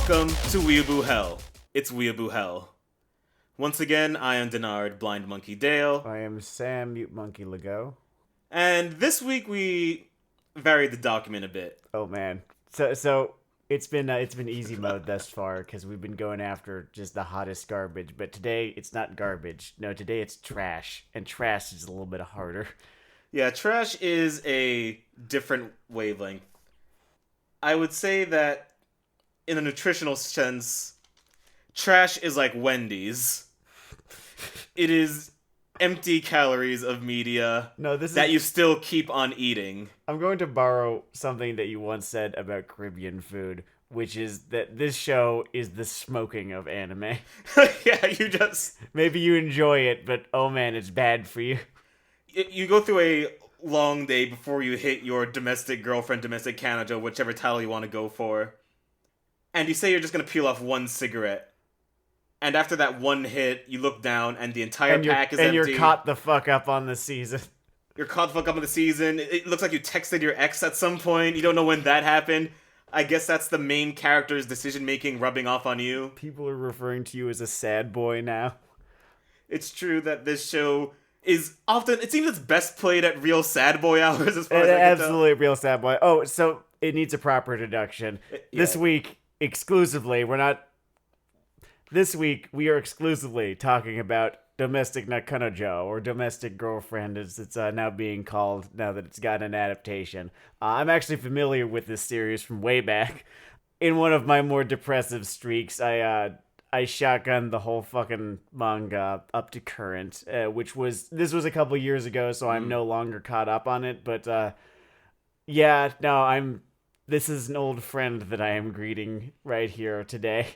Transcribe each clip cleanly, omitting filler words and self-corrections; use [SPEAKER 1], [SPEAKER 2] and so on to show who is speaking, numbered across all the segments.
[SPEAKER 1] Welcome to Weeaboo Hell. It's Weeaboo Hell. Once again, I am Denard, Blind Monkey Dale.
[SPEAKER 2] I am Sam, Mute Monkey Lego.
[SPEAKER 1] And this week we varied the document a bit.
[SPEAKER 2] Oh man, so it's been easy mode thus far because we've been going after just the hottest garbage. But today it's not garbage. No, today it's trash, and trash is a little bit harder.
[SPEAKER 1] Yeah, trash is a different wavelength. I would say that in a nutritional sense, trash is like Wendy's. It is empty calories of media you still keep on eating.
[SPEAKER 2] I'm going to borrow something that you once said about Caribbean food, which is that this show is the smoking of anime.
[SPEAKER 1] Yeah,
[SPEAKER 2] Maybe you enjoy it, but oh man, it's bad for you.
[SPEAKER 1] You go through a long day before you hit your domestic girlfriend, domestic Canada, whichever title you want to go for. And you say you're just going to peel off one cigarette. And after that one hit, you look down and the entire pack is empty.
[SPEAKER 2] And you're caught the fuck up on the season.
[SPEAKER 1] You're caught the fuck up on the season. It looks like you texted your ex at some point. You don't know when that happened. I guess that's the main character's decision-making rubbing off on you.
[SPEAKER 2] People are referring to you as a sad boy now.
[SPEAKER 1] It's true that this show is often, it seems it's best played at real sad boy hours as far as I can tell.
[SPEAKER 2] Absolutely real sad boy. Oh, so it needs a proper introduction.
[SPEAKER 1] Yeah.
[SPEAKER 2] This week, exclusively, This week, we are exclusively talking about domestic nakanojo, or domestic girlfriend, as it's now being called now that it's gotten an adaptation. I'm actually familiar with this series from way back. In one of my more depressive streaks, I shotgunned the whole fucking manga up to current, this was a couple years ago, so I'm no longer caught up on it, but this is an old friend that I am greeting right here today.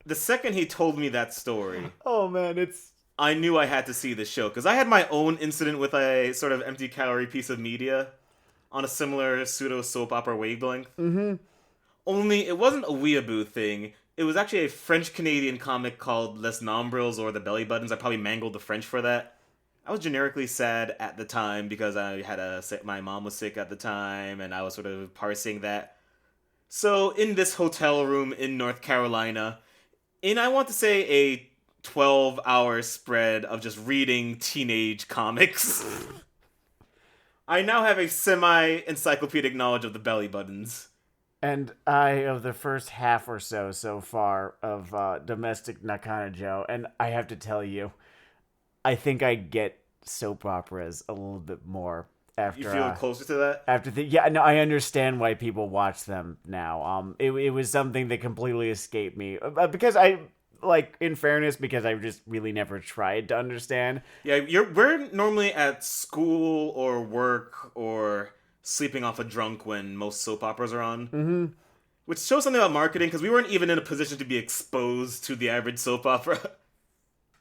[SPEAKER 1] The second he told me that story,
[SPEAKER 2] oh man,
[SPEAKER 1] I knew I had to see this show, because I had my own incident with a sort of empty calorie piece of media on a similar pseudo soap opera wavelength.
[SPEAKER 2] Mm-hmm.
[SPEAKER 1] Only it wasn't a weeaboo thing. It was actually a French-Canadian comic called Les Nombrils, or The Belly Buttons. I probably mangled the French for that. I was generically sad at the time because my mom was sick at the time, and I was sort of parsing that. So in this hotel room in North Carolina, I want to say a 12-hour spread of just reading teenage comics, I now have a semi-encyclopedic knowledge of the Belly Buttons.
[SPEAKER 2] And of the first half or so far of domestic nakanojo, and I have to tell you, I think I get soap operas a little bit more after.
[SPEAKER 1] You feel closer to that?
[SPEAKER 2] I understand why people watch them now. It was something that completely escaped me because in fairness, because I just really never tried to understand.
[SPEAKER 1] Yeah, we're normally at school or work or sleeping off a drunk when most soap operas are on.
[SPEAKER 2] Mm-hmm.
[SPEAKER 1] Which shows something about marketing, because we weren't even in a position to be exposed to the average soap opera.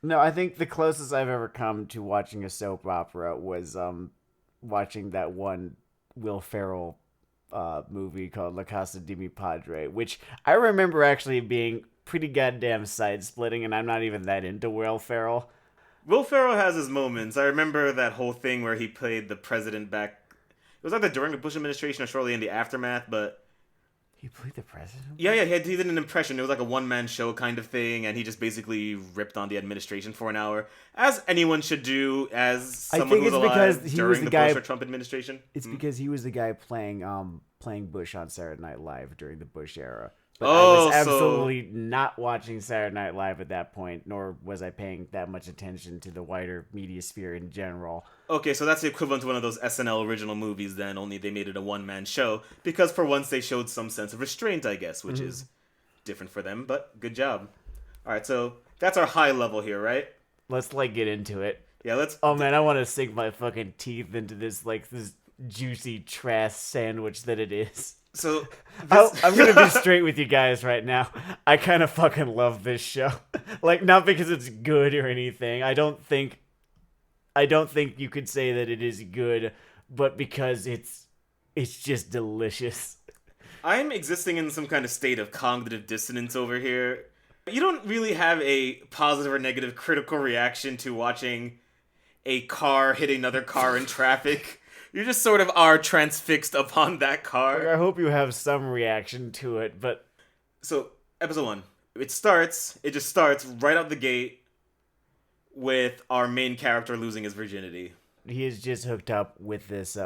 [SPEAKER 2] No, I think the closest I've ever come to watching a soap opera was watching that one Will Ferrell movie called La Casa de Mi Padre, which I remember actually being pretty goddamn side-splitting, and I'm not even that into Will Ferrell.
[SPEAKER 1] Will Ferrell has his moments. I remember that whole thing where he played the president back. It was either during the Bush administration or shortly in the aftermath, but
[SPEAKER 2] he played the president?
[SPEAKER 1] Yeah, he did an impression. It was like a one-man show kind of thing, and he just basically ripped on the administration for an hour, as anyone should do, as someone who was alive during the Bush or Trump administration.
[SPEAKER 2] It's because he was the guy playing Bush on Saturday Night Live during the Bush era. But I was absolutely not watching Saturday Night Live at that point, nor was I paying that much attention to the wider media sphere in general.
[SPEAKER 1] Okay, so that's the equivalent to one of those SNL original movies then, only they made it a one-man show, because for once they showed some sense of restraint, I guess, which is different for them, but good job. Alright, so that's our high level here, right?
[SPEAKER 2] Let's, get into it.
[SPEAKER 1] Yeah, let's...
[SPEAKER 2] Oh man, I want to sink my fucking teeth into this juicy trash sandwich that it is.
[SPEAKER 1] So
[SPEAKER 2] I'm gonna be straight with you guys right now. I kind of fucking love this show. Not because it's good or anything. I don't think you could say that it is good, but because it's just delicious.
[SPEAKER 1] I'm existing in some kind of state of cognitive dissonance over here. You don't really have a positive or negative critical reaction to watching a car hit another car in traffic. You just sort of are transfixed upon that car.
[SPEAKER 2] I hope you have some reaction to it, but...
[SPEAKER 1] So, Episode 1. It just starts right out the gate with our main character losing his virginity.
[SPEAKER 2] He is just hooked up with this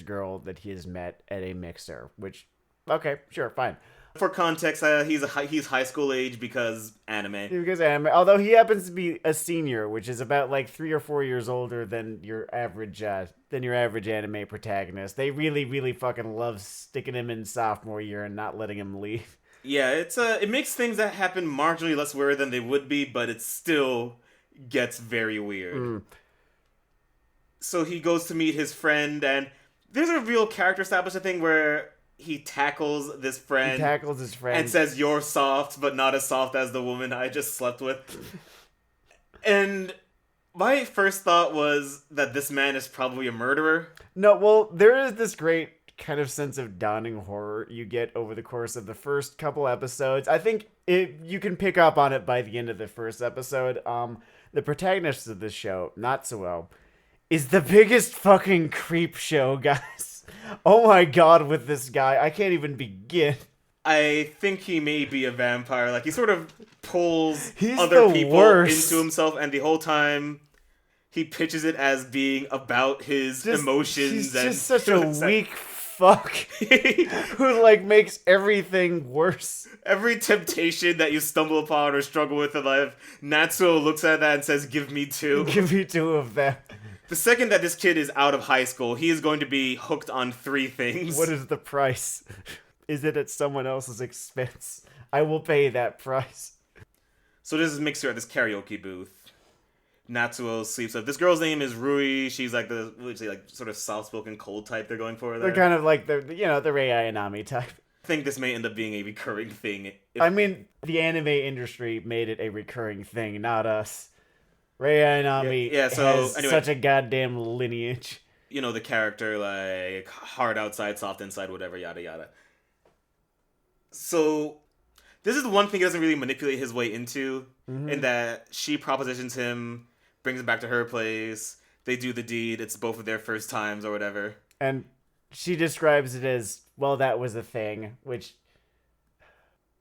[SPEAKER 2] girl that he has met at a mixer, which, okay, sure, fine.
[SPEAKER 1] For context, he's high school age because anime.
[SPEAKER 2] Because anime, although he happens to be a senior, which is about like 3 or 4 years older than your average anime protagonist. They really, really fucking love sticking him in sophomore year and not letting him leave.
[SPEAKER 1] Yeah, it makes things that happen marginally less weird than they would be, but it still gets very weird. So he goes to meet his friend, and there's a real character establishment thing where he tackles his friend and says, "You're soft, but not as soft as the woman I just slept with." And my first thought was that this man is probably a murderer.
[SPEAKER 2] No, well, there is this great kind of sense of dawning horror you get over the course of the first couple episodes. I think you can pick up on it by the end of the first episode. The protagonist of this show, Natsuo, is the biggest fucking creep show, guys. Oh my god, with this guy. I can't even begin.
[SPEAKER 1] I think he may be a vampire. Like, he sort of pulls
[SPEAKER 2] He's
[SPEAKER 1] other
[SPEAKER 2] the
[SPEAKER 1] people
[SPEAKER 2] worst.
[SPEAKER 1] into himself, and the whole time he pitches it as being about his emotions.
[SPEAKER 2] He's
[SPEAKER 1] and
[SPEAKER 2] just such a weak fuck who, like, makes everything worse.
[SPEAKER 1] Every temptation that you stumble upon or struggle with in life, Natsuo looks at that and says, "Give me 2.
[SPEAKER 2] Give me 2 of them.
[SPEAKER 1] The second that this kid is out of high school, he is going to be hooked on 3 things.
[SPEAKER 2] What is the price? Is it at someone else's expense? I will pay that price.
[SPEAKER 1] So this is Mixer at this karaoke booth. Natsuo sleeps up. This girl's name is Rui. She's like the sort of soft-spoken cold type they're going for there.
[SPEAKER 2] They're kind of like the Rei Ayanami type.
[SPEAKER 1] I think this may end up being a recurring thing.
[SPEAKER 2] I mean, the anime industry made it a recurring thing, not us. Rei Ayanami has such a goddamn lineage.
[SPEAKER 1] You know, the character, like, hard outside, soft inside, whatever, yada yada. So, this is the one thing he doesn't really manipulate his way into, in that she propositions him, brings him back to her place, they do the deed, it's both of their first times or whatever.
[SPEAKER 2] And she describes it as, well, that was a thing, which...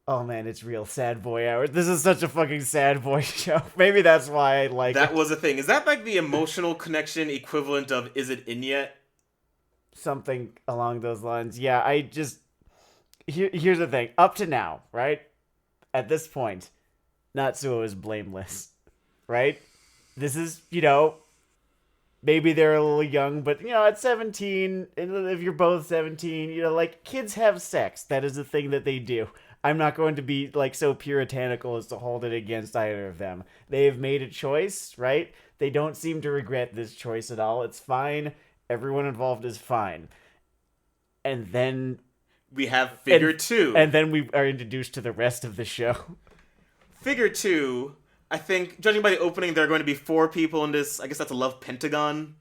[SPEAKER 2] Oh man, it's real sad boy hours. This is such a fucking sad boy show. Maybe that's why I like
[SPEAKER 1] that
[SPEAKER 2] it.
[SPEAKER 1] Was a thing. Is that like the emotional connection equivalent of Is It In Yet?
[SPEAKER 2] Something along those lines. Yeah, I just... Here's the thing. Up to now, right? At this point, Natsuo is blameless. Right? This is, maybe they're a little young, but, at 17, if you're both 17, like, kids have sex. That is a thing that they do. I'm not going to be, like, so puritanical as to hold it against either of them. They have made a choice, right? They don't seem to regret this choice at all. It's fine. Everyone involved is fine. And then...
[SPEAKER 1] we have Figure 2.
[SPEAKER 2] And then we are introduced to the rest of the show.
[SPEAKER 1] Figure 2, I think, judging by the opening, there are going to be 4 people in this. I guess that's a love pentagon.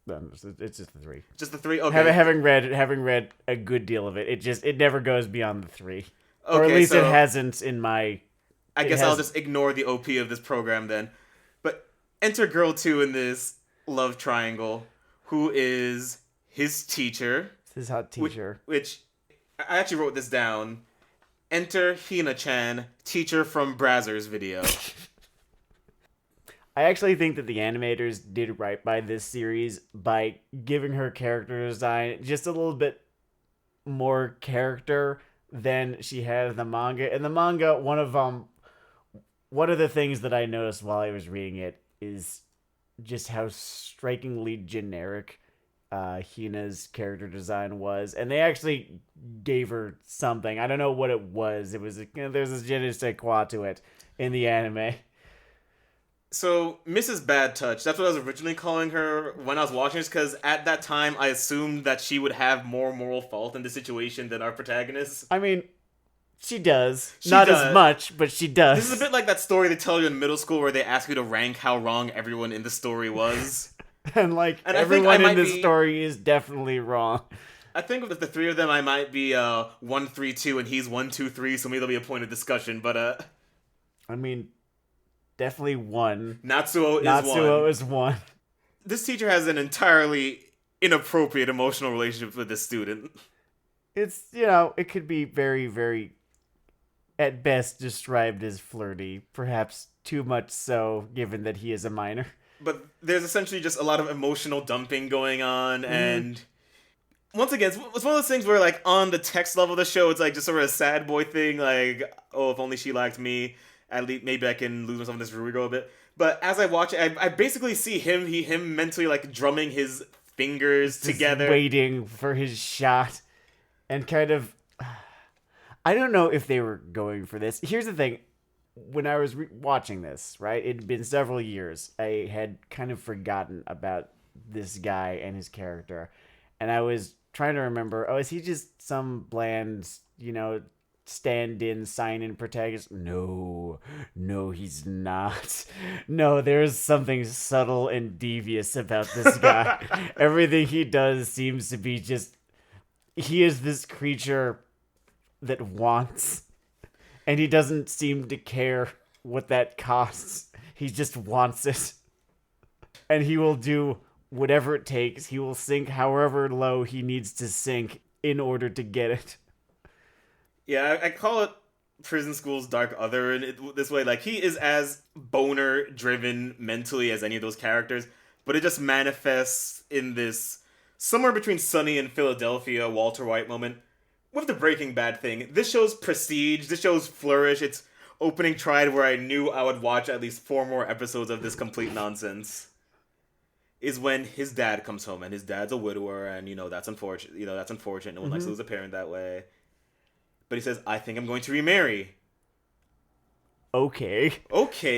[SPEAKER 2] It's just the 3.
[SPEAKER 1] Just the 3? Okay.
[SPEAKER 2] Having read a good deal of it, it never goes beyond the 3.
[SPEAKER 1] Okay,
[SPEAKER 2] or at least
[SPEAKER 1] so
[SPEAKER 2] it hasn't in my...
[SPEAKER 1] I guess I'll just ignore the OP of this program then. But enter girl 2 in this love triangle, who is his teacher.
[SPEAKER 2] His hot teacher.
[SPEAKER 1] Which I actually wrote this down. Enter Hina-chan, teacher from Brazzers video.
[SPEAKER 2] I actually think that the animators did right by this series by giving her character design just a little bit more character than she had in the manga. In the manga, one of the things that I noticed while I was reading it is just how strikingly generic Hina's character design was, and they actually gave her something. I don't know what it was. It was there's this je ne sais quoi to it in the anime.
[SPEAKER 1] So, Mrs. Bad Touch, that's what I was originally calling her when I was watching this, because at that time I assumed that she would have more moral fault in the situation than our protagonist.
[SPEAKER 2] I mean, she does. Not as much, but she does.
[SPEAKER 1] This is a bit like that story they tell you in middle school where they ask you to rank how wrong everyone in the story was.
[SPEAKER 2] and everyone in this story is definitely wrong.
[SPEAKER 1] I think with the 3 of them, I might be 1, 3, 2, and he's 1, 2, 3, so maybe there'll be a point of discussion, but
[SPEAKER 2] I mean... definitely 1.
[SPEAKER 1] Natsuo
[SPEAKER 2] is 1.
[SPEAKER 1] This teacher has an entirely inappropriate emotional relationship with this student.
[SPEAKER 2] It's, it could be very, very at best described as flirty, perhaps too much so, given that he is a minor.
[SPEAKER 1] But there's essentially just a lot of emotional dumping going on, and once again, it's one of those things where, like, on the text level of the show, it's like just sort of a sad boy thing, like, oh, if only she liked me, at least maybe I can lose myself in this Ruby girl a bit. But as I watch it, I basically see him mentally, like, drumming his fingers
[SPEAKER 2] Just
[SPEAKER 1] together,
[SPEAKER 2] waiting for his shot, and kind of. I don't know if they were going for this. Here's the thing. When I was watching this, right, it had been several years. I had kind of forgotten about this guy and his character. And I was trying to remember, is he just some bland, stand-in, sign-in protagonist? No, he's not. No, there's something subtle and devious about this guy. Everything he does seems to be just... He is this creature that wants... And he doesn't seem to care what that costs. He just wants it. And he will do whatever it takes. He will sink however low he needs to sink in order to get it.
[SPEAKER 1] Yeah, I call it Prison School's Dark Other in this way. Like, he is as boner-driven mentally as any of those characters, but it just manifests in this somewhere between Sunny and Philadelphia Walter White moment. With the Breaking Bad thing, this show's prestige, this show's flourish, its opening tried where I knew I would watch at least 4 more episodes of this complete nonsense, is when his dad comes home, and his dad's a widower, and, that's unfortunate, no one likes to lose a parent that way. But he says, I think I'm going to remarry. Okay,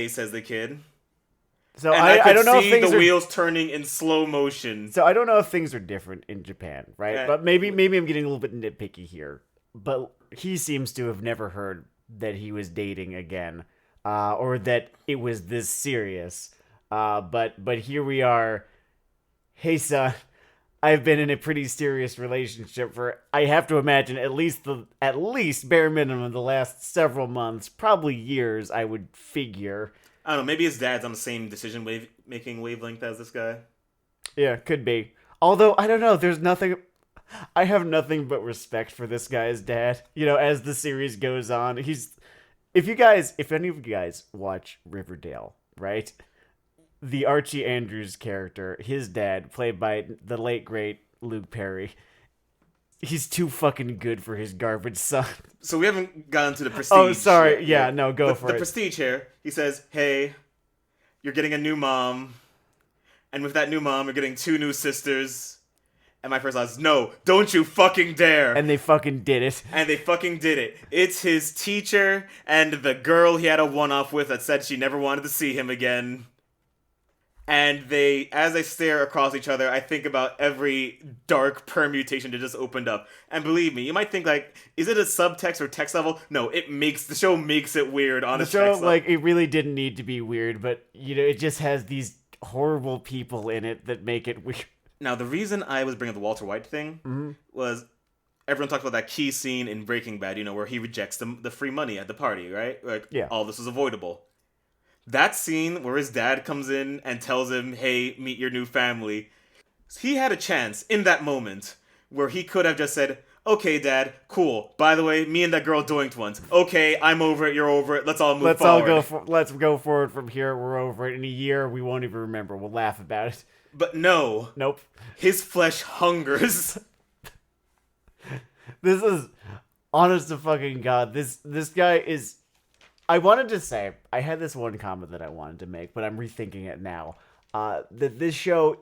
[SPEAKER 1] says the kid.
[SPEAKER 2] So
[SPEAKER 1] and
[SPEAKER 2] I don't know if
[SPEAKER 1] things the wheels turning in slow motion.
[SPEAKER 2] So I don't know if things are different in Japan, right? But maybe I'm getting a little bit nitpicky here. But he seems to have never heard that he was dating again, or that it was this serious. But here we are. Hey, son, I've been in a pretty serious relationship for, I have to imagine, at least bare minimum the last several months, probably years, I would figure.
[SPEAKER 1] I don't know, maybe his dad's on the same decision-making wavelength as this guy.
[SPEAKER 2] Yeah, could be. Although, I don't know, I have nothing but respect for this guy's dad. As the series goes on, if any of you guys watch Riverdale, right? The Archie Andrews character, his dad, played by the late, great Luke Perry, he's too fucking good for his garbage son.
[SPEAKER 1] So we haven't gotten to the Prestige.
[SPEAKER 2] Oh, sorry. Yeah, no, go for it.
[SPEAKER 1] The Prestige here. He says, hey, you're getting a new mom. And with that new mom, you're getting 2 new sisters. And my first thought is, no, don't you fucking dare.
[SPEAKER 2] And they fucking did it.
[SPEAKER 1] It's his teacher and the girl he had a one-off with that said she never wanted to see him again. And as they stare across each other, I think about every dark permutation that just opened up. And believe me, you might think, like, is it a subtext or text level? No, the show makes it weird on a text level.
[SPEAKER 2] Like, it really didn't need to be weird, but, it just has these horrible people in it that make it weird.
[SPEAKER 1] Now, the reason I was bringing up the Walter White thing was everyone talks about that key scene in Breaking Bad, where he rejects the free money at the party, right? Like,
[SPEAKER 2] yeah.
[SPEAKER 1] All this was avoidable. That scene where his dad comes in and tells him, hey, meet your new family. He had a chance in that moment where he could have just said, okay, Dad, cool. By the way, me and that girl doinked once. Okay, I'm over it, you're over it. Let's all move forward.
[SPEAKER 2] Let's go forward from here. We're over it. In a year, we won't even remember. We'll laugh about it.
[SPEAKER 1] But no.
[SPEAKER 2] Nope.
[SPEAKER 1] His flesh hungers.
[SPEAKER 2] This is, honest to fucking God, this guy is... I wanted to say, I had this one comment that I wanted to make, but I'm rethinking it now. That this show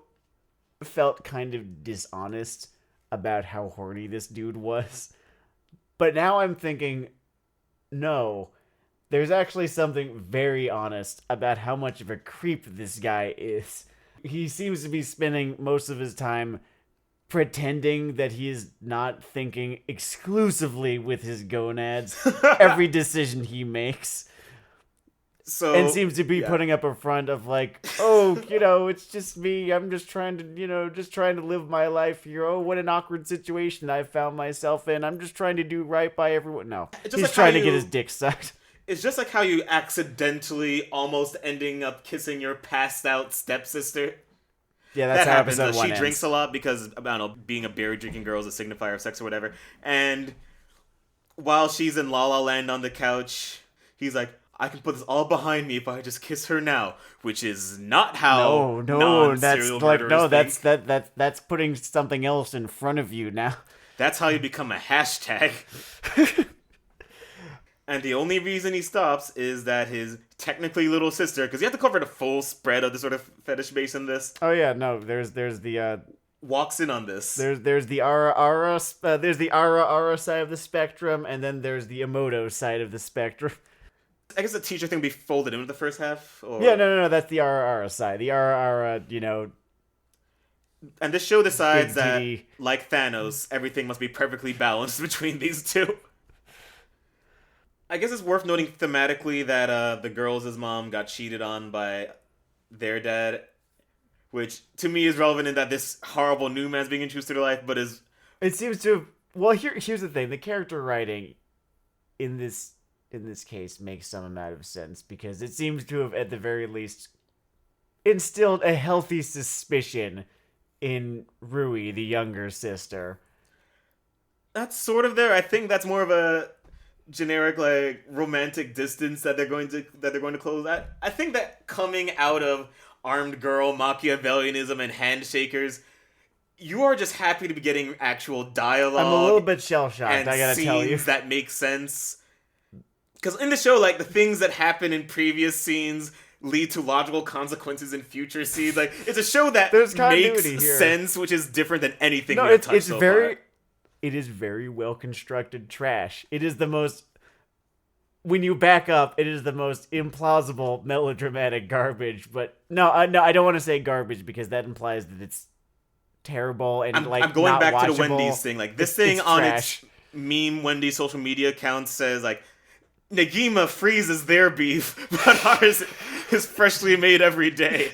[SPEAKER 2] felt kind of dishonest about how horny this dude was. But now I'm thinking, no, there's actually something very honest about how much of a creep this guy is. He seems to be spending most of his time pretending that he is not thinking exclusively with his gonads every decision he makes. And seems to be putting up a front of like, oh, it's just me. I'm just trying to live my life here. Oh, what an awkward situation I found myself in. I'm just trying to do right by everyone. No, he's trying to get his dick sucked.
[SPEAKER 1] It's just like how you accidentally almost ending up kissing your passed out stepsister.
[SPEAKER 2] Yeah, that's
[SPEAKER 1] that
[SPEAKER 2] how
[SPEAKER 1] happens.
[SPEAKER 2] episode 1
[SPEAKER 1] She
[SPEAKER 2] ends.
[SPEAKER 1] drinks a lot because, I don't know, being a beer drinking girl is a signifier of sex or whatever. And while she's in La La Land on the couch, he's like, I can put this all behind me if I just kiss her now, which is not how
[SPEAKER 2] No, that's
[SPEAKER 1] non-serial
[SPEAKER 2] like
[SPEAKER 1] murderers think.
[SPEAKER 2] that's putting something else in front of you now.
[SPEAKER 1] That's how you become a hashtag. And the only reason he stops is that his technically little sister, because you have to cover the full spread of the sort of fetish base in this,
[SPEAKER 2] Oh yeah, no, there's the
[SPEAKER 1] walks in on this.
[SPEAKER 2] there's the ara side of the spectrum, and then there's the Emoto side of the spectrum.
[SPEAKER 1] I guess the teacher thing will be folded into the first half. Or...
[SPEAKER 2] Yeah, no, that's the ara side. The ara,
[SPEAKER 1] And this show decides
[SPEAKER 2] Big
[SPEAKER 1] that,
[SPEAKER 2] titty.
[SPEAKER 1] like Thanos, everything must be perfectly balanced between these two. I guess it's worth noting thematically that the girls' mom got cheated on by their dad, which to me is relevant in that this horrible new man's being introduced to their life, but is...
[SPEAKER 2] It seems to. Well, here's the thing: the character writing in this case makes some amount of sense because it seems to have, at the very least, instilled a healthy suspicion in Rui, the younger sister.
[SPEAKER 1] That's sort of there. I think that's more of a generic like romantic distance that they're going to close. I think that coming out of armed girl Machiavellianism and handshakers, you are just happy to be getting actual dialogue.
[SPEAKER 2] I'm a little bit shell shocked.
[SPEAKER 1] And
[SPEAKER 2] I gotta tell you,
[SPEAKER 1] scenes that make sense. Because in the show, like the things that happen in previous scenes lead to logical consequences in future scenes. Like it's a show that
[SPEAKER 2] There's
[SPEAKER 1] makes
[SPEAKER 2] continuity here.
[SPEAKER 1] sense, which is different than anything.
[SPEAKER 2] no,
[SPEAKER 1] we have
[SPEAKER 2] it's
[SPEAKER 1] touched so
[SPEAKER 2] very.
[SPEAKER 1] far.
[SPEAKER 2] It is very well constructed trash. It is the most. When you back up, it is the most implausible melodramatic garbage. But no, I don't want to say garbage because that implies that it's terrible and
[SPEAKER 1] I'm going
[SPEAKER 2] not
[SPEAKER 1] back to
[SPEAKER 2] watchable.
[SPEAKER 1] the Wendy's thing. Like this thing on its meme Wendy's social media account says like Nagima freezes their beef, but ours is freshly made every day.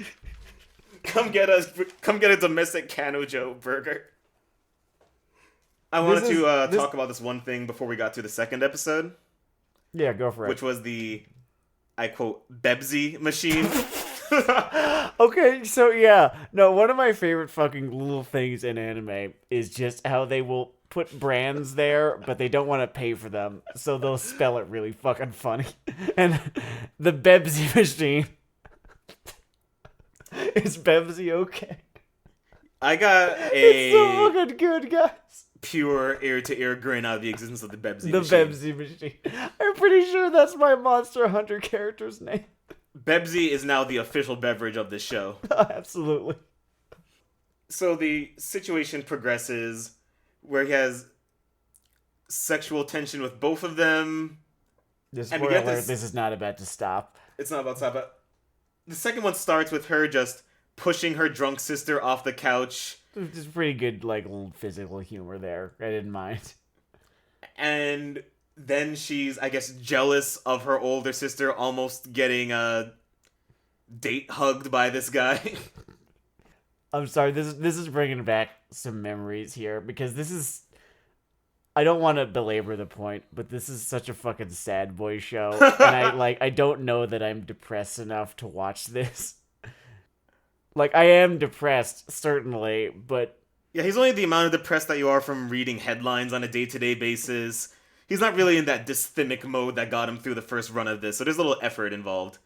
[SPEAKER 1] Come get a domestic Kanojo burger. I wanted to talk about this one thing before we got to the second episode.
[SPEAKER 2] Yeah, go for it.
[SPEAKER 1] Which was the, I quote, Bebsy machine.
[SPEAKER 2] Okay, so yeah. No, one of my favorite fucking little things in anime is just how they will put brands there, but they don't want to pay for them, so they'll spell it really fucking funny. And the Bebsy machine is Bebsy okay?
[SPEAKER 1] I got
[SPEAKER 2] It's so fucking good, guys.
[SPEAKER 1] pure ear-to-ear grin out of the existence of the Bebsy
[SPEAKER 2] The
[SPEAKER 1] machine.
[SPEAKER 2] Bebsy machine. I'm pretty sure that's my Monster Hunter character's name.
[SPEAKER 1] Bebsy is now the official beverage of this show.
[SPEAKER 2] Absolutely.
[SPEAKER 1] So the situation progresses where he has sexual tension with both of them.
[SPEAKER 2] Just
[SPEAKER 1] And
[SPEAKER 2] spoiler
[SPEAKER 1] we get
[SPEAKER 2] alert,
[SPEAKER 1] this-
[SPEAKER 2] this is not about to stop.
[SPEAKER 1] It's not about to stop, but the second one starts with her just pushing her drunk sister off the couch.
[SPEAKER 2] There's pretty good, like, little physical humor there. I didn't mind.
[SPEAKER 1] And then she's, I guess, jealous of her older sister almost getting date hugged by this guy.
[SPEAKER 2] I'm sorry, this is bringing back some memories here, because this is... I don't want to belabor the point, but this is such a fucking sad boy show, and I don't know that I'm depressed enough to watch this. Like, I am depressed, certainly, but...
[SPEAKER 1] Yeah, he's only the amount of depressed that you are from reading headlines on a day-to-day basis. He's not really in that dysthymic mode that got him through the first run of this, so there's a little effort involved.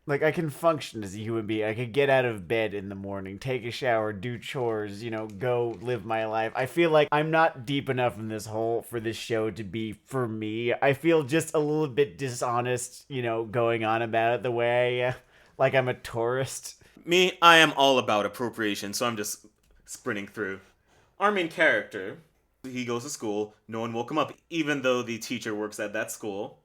[SPEAKER 2] Like, I can function as a human being. I could get out of bed in the morning, take a shower, do chores, go live my life. I feel like I'm not deep enough in this hole for this show to be for me. I feel just a little bit dishonest, going on about it the way I am. Like I'm a tourist.
[SPEAKER 1] Me, I am all about appropriation, so I'm just sprinting through. Our main character, he goes to school, no one woke him up, even though the teacher works at that school.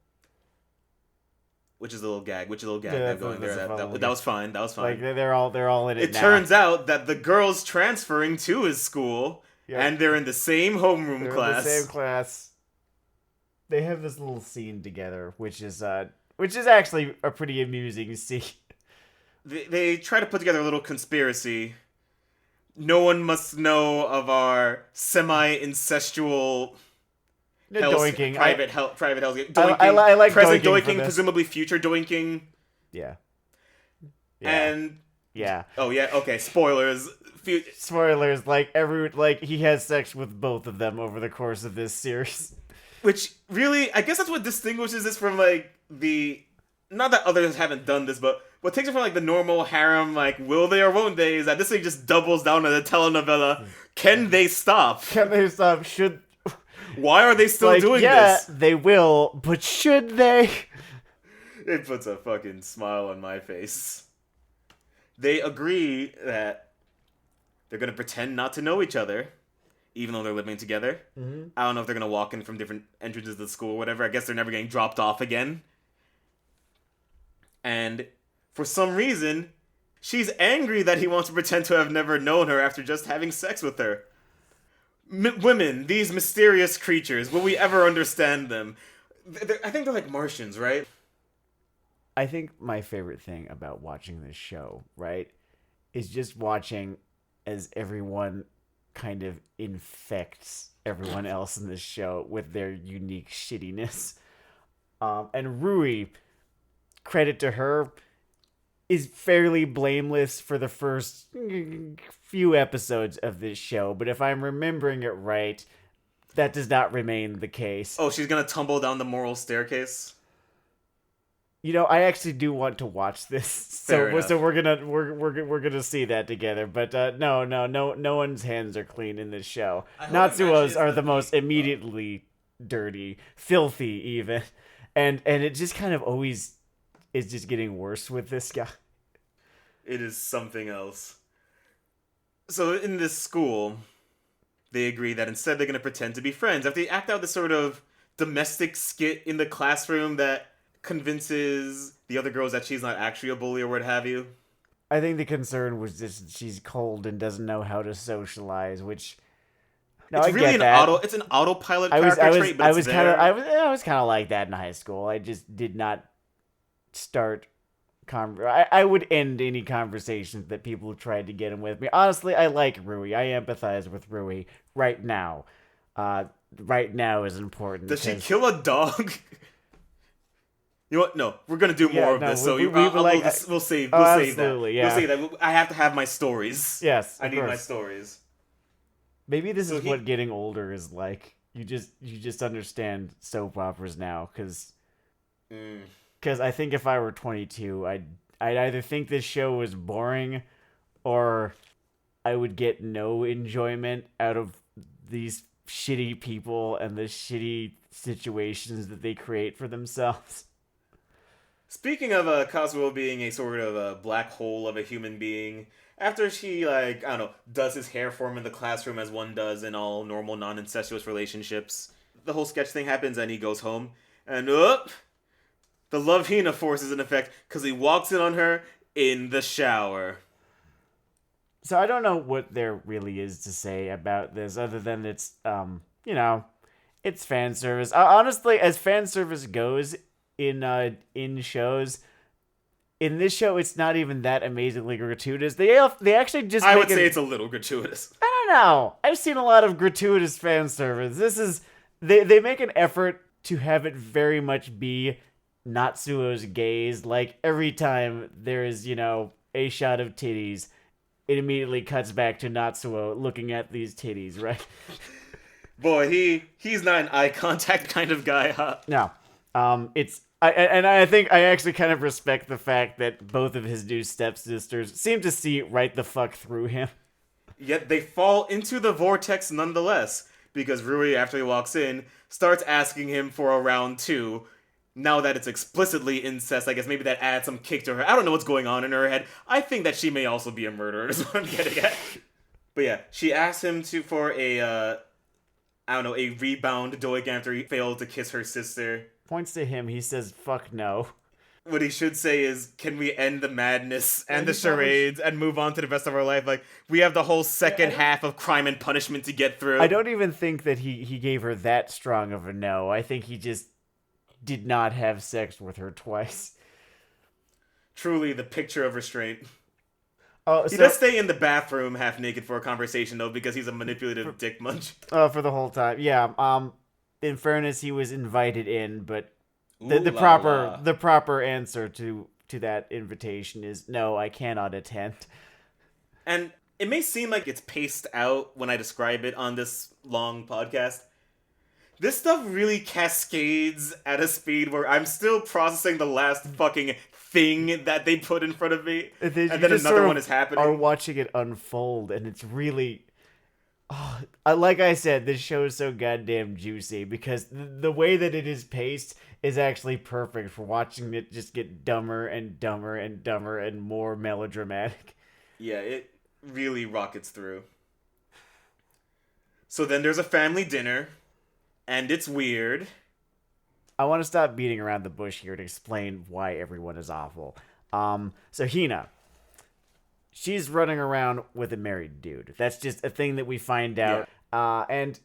[SPEAKER 1] Which is a little gag,
[SPEAKER 2] Yeah,
[SPEAKER 1] going
[SPEAKER 2] that's
[SPEAKER 1] there.
[SPEAKER 2] a fun
[SPEAKER 1] That was fine,
[SPEAKER 2] Like they're all in it
[SPEAKER 1] It
[SPEAKER 2] now.
[SPEAKER 1] turns out that the girl's transferring to his school,
[SPEAKER 2] Yeah.
[SPEAKER 1] and they're in the same homeroom
[SPEAKER 2] They're
[SPEAKER 1] class.
[SPEAKER 2] in the same class. They have this little scene together, which is actually a pretty amusing scene.
[SPEAKER 1] They try to put together a little conspiracy. No one must know of our semi-incestual
[SPEAKER 2] Doinking.
[SPEAKER 1] private hell doinking.
[SPEAKER 2] I like
[SPEAKER 1] present
[SPEAKER 2] doinking for
[SPEAKER 1] doinking,
[SPEAKER 2] this.
[SPEAKER 1] presumably future doinking.
[SPEAKER 2] Yeah.
[SPEAKER 1] And
[SPEAKER 2] yeah.
[SPEAKER 1] oh yeah, okay, spoilers.
[SPEAKER 2] Spoilers, he has sex with both of them over the course of this series.
[SPEAKER 1] Which really, I guess that's what distinguishes this from like the, not that others haven't done this, but what takes it from like the normal harem, like will they or won't they, is that this thing just doubles down on the telenovela. Can they stop?
[SPEAKER 2] Can they stop? Should
[SPEAKER 1] Why are they still doing
[SPEAKER 2] yeah,
[SPEAKER 1] this?
[SPEAKER 2] they will, but should they?
[SPEAKER 1] It puts a fucking smile on my face. They agree that they're gonna pretend not to know each other, even though they're living together.
[SPEAKER 2] Mm-hmm.
[SPEAKER 1] I don't know if they're gonna walk in from different entrances to the school or whatever. I guess they're never getting dropped off again. And for some reason, she's angry that he wants to pretend to have never known her after just having sex with her. Women, these mysterious creatures, will we ever understand them? I think they're like Martians, right?
[SPEAKER 2] I think my favorite thing about watching this show, right, is just watching as everyone kind of infects everyone else in this show with their unique shittiness. And Rui, credit to her, is fairly blameless for the first few episodes of this show. But if I'm remembering it right, that does not remain the case.
[SPEAKER 1] Oh, she's gonna tumble down the moral staircase?
[SPEAKER 2] You know, I actually do want to watch this, so
[SPEAKER 1] Fair
[SPEAKER 2] we're gonna see that together. But no one's hands are clean in this show.
[SPEAKER 1] I hope it matches
[SPEAKER 2] Natsuo's are
[SPEAKER 1] the
[SPEAKER 2] the most
[SPEAKER 1] peak,
[SPEAKER 2] immediately dirty, filthy, even, and it just kind of always is just getting worse with this guy.
[SPEAKER 1] It is something else. So in this school, they agree that instead they're gonna pretend to be friends. After they act out this sort of domestic skit in the classroom that convinces the other girls that she's not actually a bully or what have you.
[SPEAKER 2] I think the concern was just she's cold and doesn't know how to socialize, which
[SPEAKER 1] It's
[SPEAKER 2] I
[SPEAKER 1] really
[SPEAKER 2] get
[SPEAKER 1] an
[SPEAKER 2] that.
[SPEAKER 1] It's an autopilot
[SPEAKER 2] I
[SPEAKER 1] character trait, but it's there.
[SPEAKER 2] I was kind of like that in high school. I just did not start. I would end any conversations that people tried to get in with me. Honestly, I like Rui. I empathize with Rui right now. Right now is important.
[SPEAKER 1] Does she kill a dog? You know what? No, we're gonna do more of this. So we'll save. We'll save that.
[SPEAKER 2] Yeah.
[SPEAKER 1] We'll save that. I have to have my stories.
[SPEAKER 2] Yes,
[SPEAKER 1] I
[SPEAKER 2] of
[SPEAKER 1] need my
[SPEAKER 2] course.
[SPEAKER 1] stories.
[SPEAKER 2] Maybe this is what getting older is like. You just understand soap operas now, because I think if I were 22, I'd either think this show was boring, or I would get no enjoyment out of these shitty people and the shitty situations that they create for themselves.
[SPEAKER 1] Speaking of Kazuo being a sort of a black hole of a human being, after she, like, I don't know, does his hair for him in the classroom as one does in all normal non-incestuous relationships, the whole sketch thing happens and he goes home, and the love Hina force is in effect because he walks in on her in the shower.
[SPEAKER 2] So I don't know what there really is to say about this other than it's, it's fan service. Honestly, as fan service goes in shows, in this show, it's not even that amazingly gratuitous. They actually just
[SPEAKER 1] I would say it's a little gratuitous.
[SPEAKER 2] I don't know. I've seen a lot of gratuitous fan service. This is they make an effort to have it very much be Natsuo's gaze. Like every time there is, a shot of titties, it immediately cuts back to Natsuo looking at these titties, right?
[SPEAKER 1] Boy, he's not an eye contact kind of guy, huh?
[SPEAKER 2] No. I think I actually kind of respect the fact that both of his new stepsisters seem to see right the fuck through him.
[SPEAKER 1] Yet they fall into the vortex nonetheless, because Rui, after he walks in, starts asking him for a round two. Now that it's explicitly incest, I guess maybe that adds some kick to her. I don't know what's going on in her head. I think that she may also be a murderer, is what I'm getting at. But yeah, she asks him for a rebound doig after he failed to kiss her sister.
[SPEAKER 2] Points to him, he says, fuck no.
[SPEAKER 1] What he should say is, can we end the madness and the charades and move on to the rest of our life? Like, we have the whole second half of Crime and Punishment to get through.
[SPEAKER 2] I don't even think that he gave her that strong of a no. I think he just did not have sex with her twice.
[SPEAKER 1] Truly the picture of restraint.
[SPEAKER 2] He
[SPEAKER 1] does stay in the bathroom half naked for a conversation, though, because he's a manipulative dick munch.
[SPEAKER 2] For the whole time. Yeah, in fairness, he was invited in, but the proper answer to that invitation is no, I cannot attend.
[SPEAKER 1] And it may seem like it's paced out when I describe it on this long podcast. This stuff really cascades at a speed where I'm still processing the last fucking thing that they put in front of me, and then another one is happening.
[SPEAKER 2] Are watching it unfold, and it's really, like I said, this show is so goddamn juicy because the way that it is paced is actually perfect for watching it just get dumber and dumber and dumber and more melodramatic.
[SPEAKER 1] Yeah, it really rockets through. So then there's a family dinner. And it's weird.
[SPEAKER 2] I want to stop beating around the bush here to explain why everyone is awful. So Hina, she's running around with a married dude. That's just a thing that we find out. Yeah. And,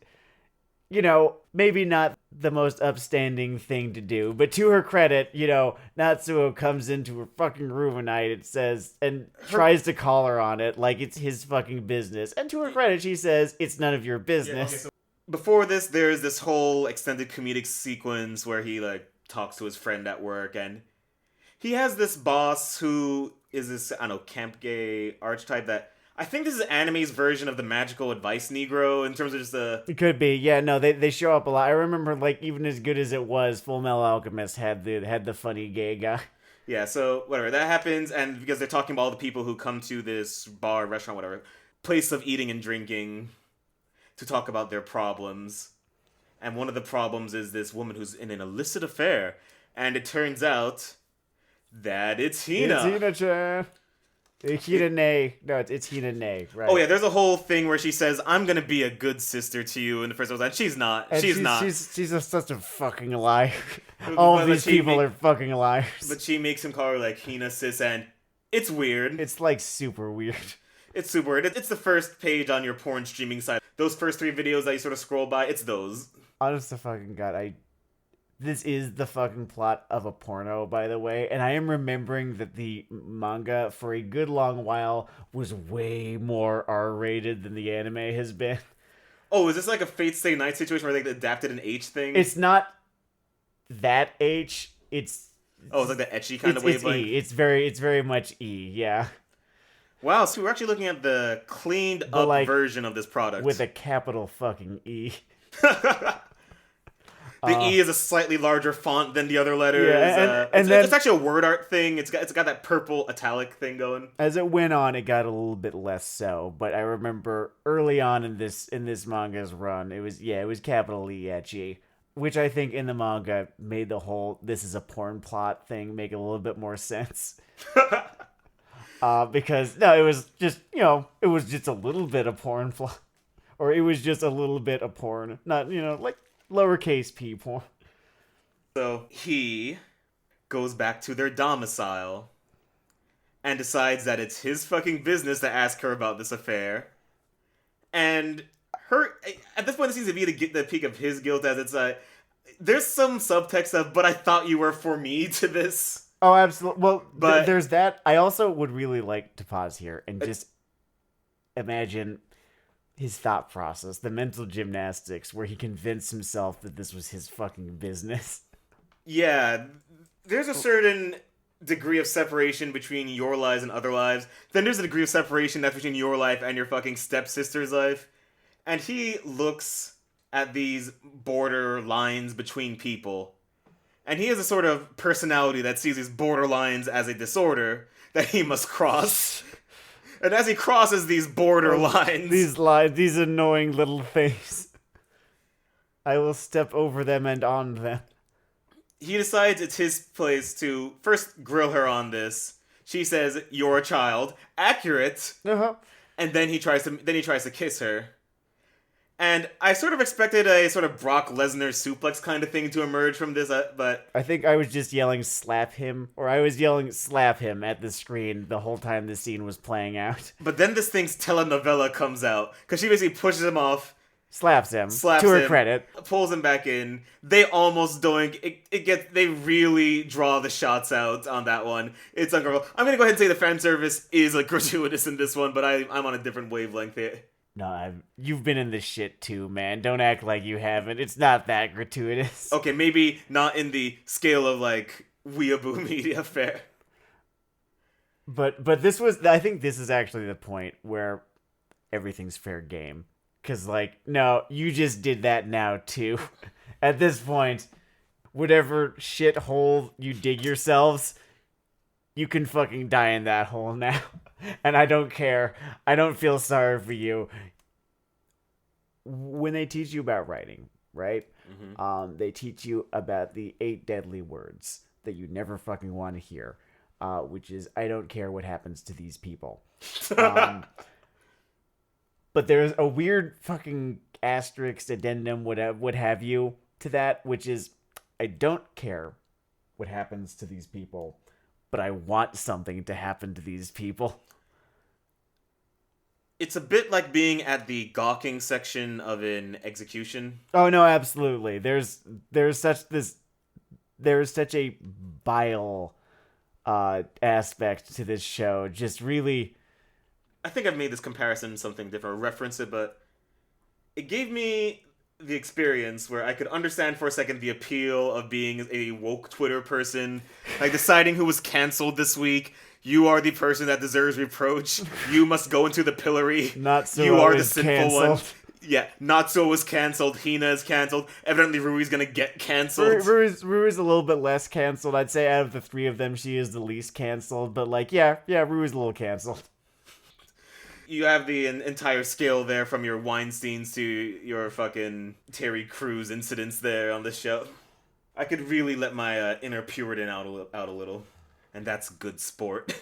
[SPEAKER 2] maybe not the most upstanding thing to do. But to her credit, Natsuo comes into her fucking room at night, it says, and tries to call her on it like it's his fucking business. And to her credit, she says, it's none of your business.
[SPEAKER 1] Yeah, okay, so before this, there's this whole extended comedic sequence where he, talks to his friend at work, and he has this boss who is this, I don't know, camp gay archetype that I think this is anime's version of the magical advice Negro in terms of just the...
[SPEAKER 2] It could be, yeah, no, they show up a lot. I remember, even as good as it was, Full Metal Alchemist had the funny gay guy.
[SPEAKER 1] Yeah, so, whatever, that happens, and because they're talking about all the people who come to this bar, restaurant, whatever, place of eating and drinking to talk about their problems. And one of the problems is this woman who's in an illicit affair. And it turns out that it's Hina.
[SPEAKER 2] It's Hina-chan. Hina-ne. No, it's Hina-ne, right?
[SPEAKER 1] Oh, yeah, there's a whole thing where she says, I'm gonna be a good sister to you in the first episode. And she's not.
[SPEAKER 2] And
[SPEAKER 1] she's not.
[SPEAKER 2] She's such a fucking liar. All of these people are fucking liars.
[SPEAKER 1] But she makes him call her, Hina sis, and it's weird.
[SPEAKER 2] It's, super weird.
[SPEAKER 1] It's super weird. It's the first page on your porn streaming site. Those first 3 videos that you sort of scroll by, it's those.
[SPEAKER 2] Honest to fucking God, this is the fucking plot of a porno, by the way, and I am remembering that the manga, for a good long while, was way more R-rated than the anime has been.
[SPEAKER 1] Oh, is this like a Fate Stay Night situation where they adapted an H thing?
[SPEAKER 2] It's not that H, it's...
[SPEAKER 1] Oh, it's like the ecchi kind of wavelength?
[SPEAKER 2] It's E. It's very much E, yeah.
[SPEAKER 1] Wow, so we're actually looking at the cleaned up version of this product.
[SPEAKER 2] With a capital fucking E.
[SPEAKER 1] The E is a slightly larger font than the other letters.
[SPEAKER 2] Yeah,
[SPEAKER 1] it's actually a word art thing. It's got that purple italic thing going.
[SPEAKER 2] As it went on, it got a little bit less so. But I remember early on in this manga's run, it was capital E ecchi, which I think in the manga made the whole "this is a porn plot" thing make a little bit more sense. Because no, it was just a little bit of porn plot, or it was just a little bit of porn, not lowercase p porn.
[SPEAKER 1] So he goes back to their domicile and decides that it's his fucking business to ask her about this affair. And at this point, it seems to be the peak of his guilt, as it's there's some subtext of, but I thought you were for me to this.
[SPEAKER 2] Oh, absolutely. Well, there's that. I also would really like to pause here and just imagine his thought process, the mental gymnastics, where he convinced himself that this was his fucking business.
[SPEAKER 1] Yeah, there's a certain degree of separation between your lives and other lives. Then there's a degree of separation that's between your life and your fucking stepsister's life. And he looks at these border lines between people. And he has a sort of personality that sees these borderlines as a disorder that he must cross. And as he crosses these border lines...
[SPEAKER 2] These annoying little things. I will step over them and on them.
[SPEAKER 1] He decides it's his place to first grill her on this. She says, "You're a child." Accurate.
[SPEAKER 2] Uh-huh.
[SPEAKER 1] And then he tries to kiss her. And I sort of expected a sort of Brock Lesnar suplex kind of thing to emerge from this, but...
[SPEAKER 2] I think I was just yelling slap him, or I was yelling slap him at the screen the whole time the scene was playing out.
[SPEAKER 1] But then this thing's telenovela comes out, because she basically pushes him off.
[SPEAKER 2] Slaps him, to her credit.
[SPEAKER 1] Pulls him back in. They almost doing... They really draw the shots out on that one. It's uncomfortable. I'm going to go ahead and say the fan service is gratuitous in this one, but I'm on a different wavelength here.
[SPEAKER 2] No, you've been in this shit too, man. Don't act like you haven't. It's not that gratuitous.
[SPEAKER 1] Okay, maybe not in the scale of, Weeaboo Media Fair.
[SPEAKER 2] But this was... I think this is actually the point where everything's fair game. Because, no, you just did that now, too. At this point, whatever shithole you dig yourselves, you can fucking die in that hole now. And I don't care. I don't feel sorry for you. When they teach you about writing, right? They teach you about the 8 deadly words that you never fucking want to hear, which is, I don't care what happens to these people. But there's a weird fucking asterisk, addendum, whatever, what have you, to that, which is, I don't care what happens to these people, but I want something to happen to these people.
[SPEAKER 1] It's a bit like being at the gawking section of an execution.
[SPEAKER 2] Oh no, absolutely. There's such a vile aspect to this show. Just really,
[SPEAKER 1] I think I've made this comparison something different, or reference it, but it gave me the experience where I could understand for a second the appeal of being a woke Twitter person, like deciding who was canceled this week. You are the person that deserves reproach. You must go into the pillory.
[SPEAKER 2] Natsuo
[SPEAKER 1] you are the
[SPEAKER 2] is
[SPEAKER 1] sinful
[SPEAKER 2] canceled.
[SPEAKER 1] one. Yeah, Natsuo was canceled. Hina is canceled. Evidently, Rui's gonna get canceled.
[SPEAKER 2] Rui's a little bit less canceled. I'd say out of the 3 of them, she is the least canceled. But like, yeah, Rui's a little canceled.
[SPEAKER 1] You have the entire scale there, from your Weinsteins to your fucking Terry Crews incidents there on the show. I could really let my inner Puritan out a little. And that's good sport.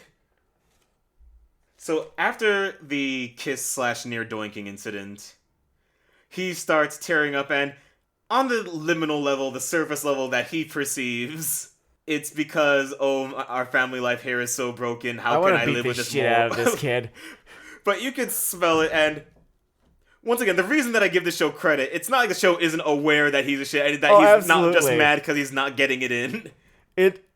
[SPEAKER 1] So after the kiss/near doinking incident, he starts tearing up, and on the liminal level, the surface level that he perceives, it's because, our family life here is so broken. How can I live with this
[SPEAKER 2] shit out of this kid?
[SPEAKER 1] But you can smell it, and once again, the reason that I give the show credit, it's not like the show isn't aware that he's a shit, and that he's
[SPEAKER 2] absolutely.
[SPEAKER 1] not just mad because he's not getting it in.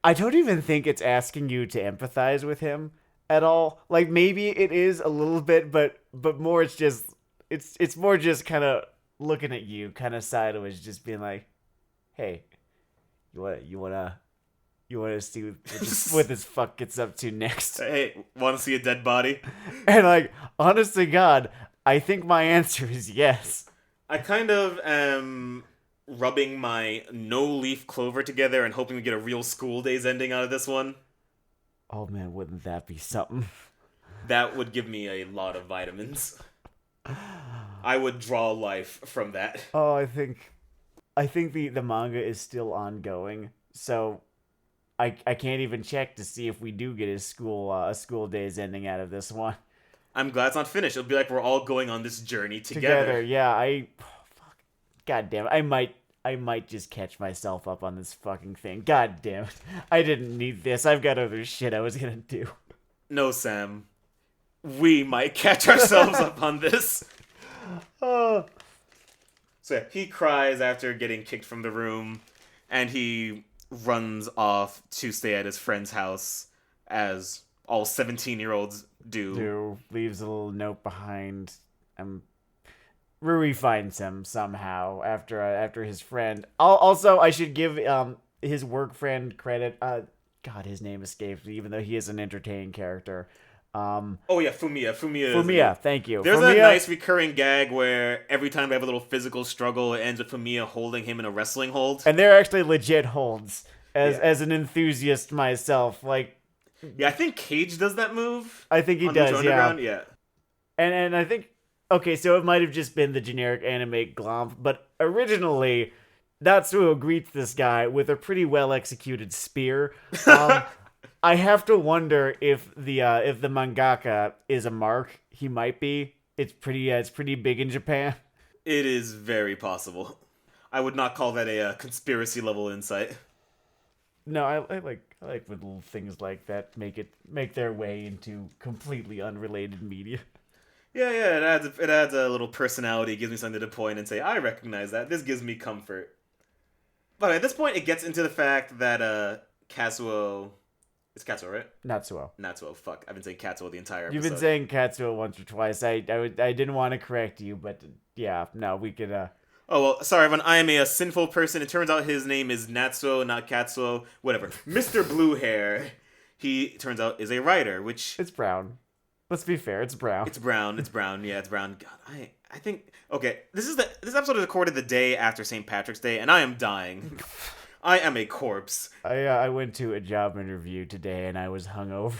[SPEAKER 2] I don't even think it's asking you to empathize with him at all. Like, maybe it is a little bit, but more it's just it's more just kind of looking at you kind of sideways, just being like, hey, you wanna see what this fuck gets up to next?
[SPEAKER 1] Hey, want to see a dead body?
[SPEAKER 2] And like, honest to God, I think my answer is yes.
[SPEAKER 1] I kind of am rubbing my no-leaf clover together and hoping to get a real School Days ending out of this one.
[SPEAKER 2] Oh man, wouldn't that be something?
[SPEAKER 1] That would give me a lot of vitamins. I would draw life from that.
[SPEAKER 2] Oh, I think the manga is still ongoing, so I can't even check to see if we do get a School Days ending out of this one.
[SPEAKER 1] I'm glad it's not finished. It'll be like we're all going on this journey together.
[SPEAKER 2] Yeah, fuck. God damn it. I might just catch myself up on this fucking thing. God damn it. I didn't need this. I've got other shit I was gonna do.
[SPEAKER 1] No, Sam. We might catch ourselves up on this.
[SPEAKER 2] Oh.
[SPEAKER 1] So yeah, he cries after getting kicked from the room, and he runs off to stay at his friend's house, as all 17-year-olds do.
[SPEAKER 2] Leaves a little note behind. Rui finds him somehow after his friend. Also, I should give his work friend credit. God, his name escapes me, even though he is an entertaining character. Fumiya, thank you.
[SPEAKER 1] There's a nice recurring gag where every time they have a little physical struggle, it ends with Fumiya holding him in a wrestling hold.
[SPEAKER 2] And they're actually legit holds. As an enthusiast myself, like...
[SPEAKER 1] Yeah, I think Cage does that move.
[SPEAKER 2] I think he does, yeah. And I think... Okay, so it might have just been the generic anime glomp, but originally, Natsuo greets this guy with a pretty well-executed spear. I have to wonder if the mangaka is a mark. He might be. It's pretty big in Japan.
[SPEAKER 1] It is very possible. I would not call that a conspiracy level insight.
[SPEAKER 2] No, I like when little things like that make their way into completely unrelated media.
[SPEAKER 1] Yeah, it adds a little personality, gives me something to point and say, I recognize that. This gives me comfort. But at this point, it gets into the fact that Kazuo... It's Katsuo, right?
[SPEAKER 2] Natsuo.
[SPEAKER 1] Fuck. I've been saying Katsuo the entire episode.
[SPEAKER 2] You've been saying Katsuo once or twice. I didn't want to correct you, but yeah, no, we could...
[SPEAKER 1] Oh, well, sorry, everyone. I am a sinful person. It turns out his name is Natsuo, not Katsuo. Whatever. Mr. Blue Hair, he, turns out, is a writer, which...
[SPEAKER 2] It's brown. Let's be fair, it's brown.
[SPEAKER 1] It's brown. It's brown. Yeah, it's brown. God, I think okay. This episode is recorded the day after St. Patrick's Day, and I am dying. I am a corpse.
[SPEAKER 2] I went to a job interview today, and I was hungover.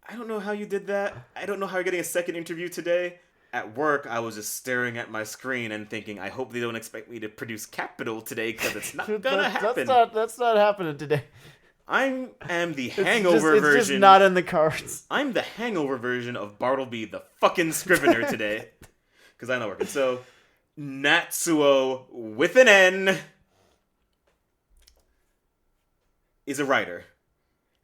[SPEAKER 1] I don't know how you did that. I don't know how you're getting a second interview today. At work, I was just staring at my screen and thinking, I hope they don't expect me to produce Capital today, because it's not gonna happen.
[SPEAKER 2] That's not happening today.
[SPEAKER 1] I am the hangover version.
[SPEAKER 2] It's just not in the cards.
[SPEAKER 1] I'm the hangover version of Bartleby the fucking Scrivener today. Because I'm not working. So, Natsuo, with an N, is a writer.